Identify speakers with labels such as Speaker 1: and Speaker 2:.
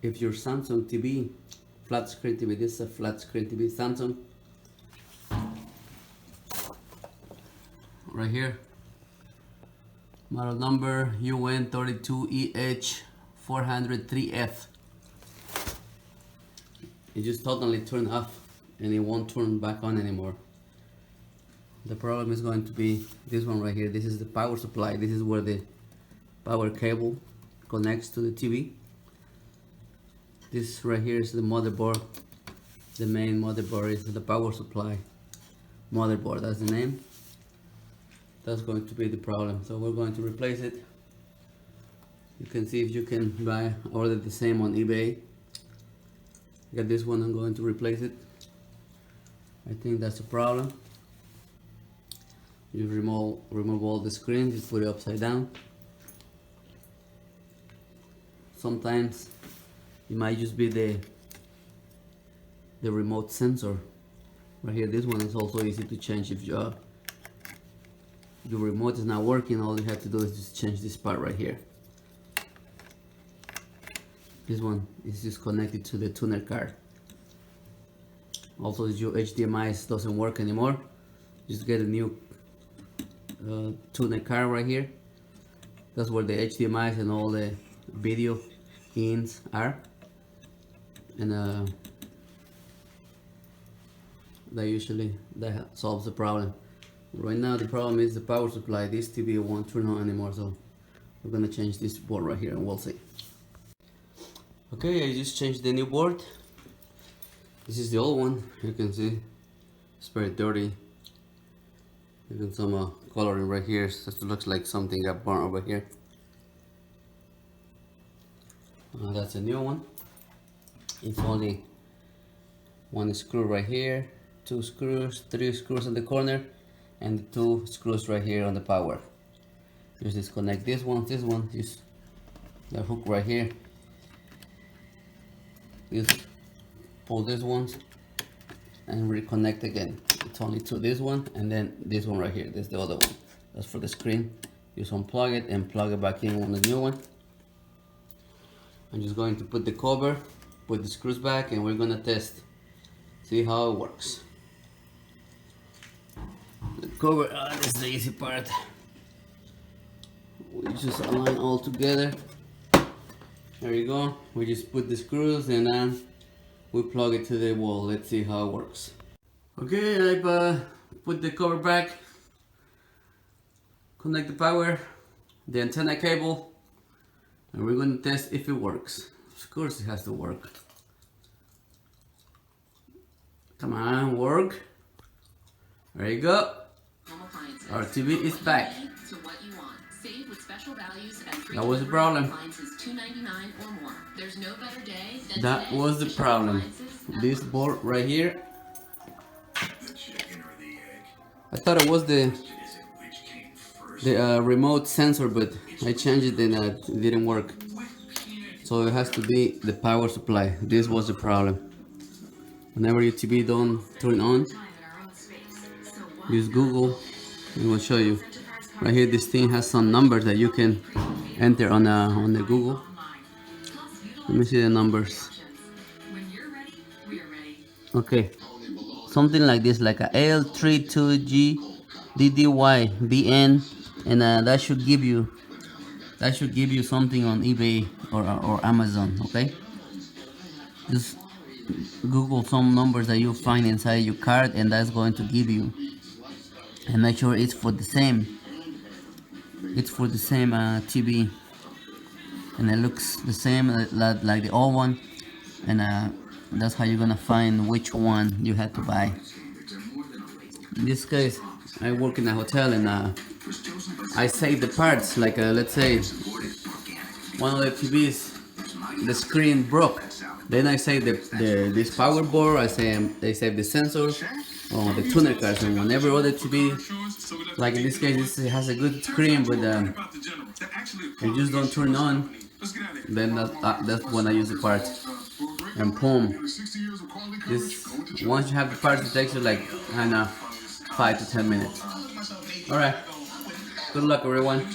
Speaker 1: if your Samsung TV, flat screen TV, this is a flat screen TV Samsung, right here, model number UN32EH403F. It just totally turned off and it won't turn back on anymore. The problem is going to be this one right here. This is the power supply. This is where the power cable connects to the TV. This right here is the motherboard. The main motherboard is the power supply motherboard. That's the name. That's going to be the problem. So we're going to replace it. You can see if you can order the same on eBay. Got this one. I'm going to replace it. I think that's the problem. You remove all the screen, just put it upside down. Sometimes it might just be the remote sensor right here. This one is also easy to change. If your remote is not working, all you have to do is just change this part right here. This one is just connected to the tuner card. Also, if your HDMI doesn't work anymore, just get a new tuner card right here. That's where the HDMIs and all the video ins are, and that solves the problem. Right now the problem is the power supply. This TV won't turn on anymore, so we're gonna change this board right here and we'll see. Okay, I just changed the new board. This is the old one. You can see it's very dirty. Even some coloring right here. So it looks like something got burnt over here. That's a new one. It's only one screw right here, 2 screws, 3 screws in the corner, and 2 screws right here on the power. Just disconnect this one, just the hook right here. Just pull this one and reconnect again. It's only to this one, and then this one right here. This is the other one. That's for the screen. Just unplug it and plug it back in on the new one. I'm just going to put the cover, put the screws back, and we're gonna test, see how it works. The cover, this is the easy part. We just align all together. There you go. We just put the screws and then we plug it to the wall. Let's see how it works. Okay, I've put the cover back, connect the power, the antenna cable, and we're going to test if it works. Of course it has to work. Come on, work. There you go. Our TV is back. That was the problem. That was the problem. This board right here, I thought it was the remote sensor, but I changed it and it didn't work. So it has to be the power supply. This was the problem. Whenever your TV don't turn on, use Google. It will show you. Right here, this thing has some numbers that you can enter on the Google. Let me see the numbers. Okay, something like this, like a L32GDDYBN, and that should give you something on eBay or Amazon. Okay, just Google some numbers that you find inside your card, and that's going to give you. And make sure it's for the same. It's for the same TV, and it looks the same like the old one, and that's how you're gonna find which one you had to buy. In this case, I work in a hotel, and I save the parts. Like let's say one of the TVs, the screen broke. Then I save this power board. I save the sensor, or the tuner cards, and whenever other TV, like in this case, this has a good screen, but it just don't turn on. Then that's when I use the parts. And boom, this once you have the parts, it takes you like 5 to 10 minutes. All right, good luck everyone.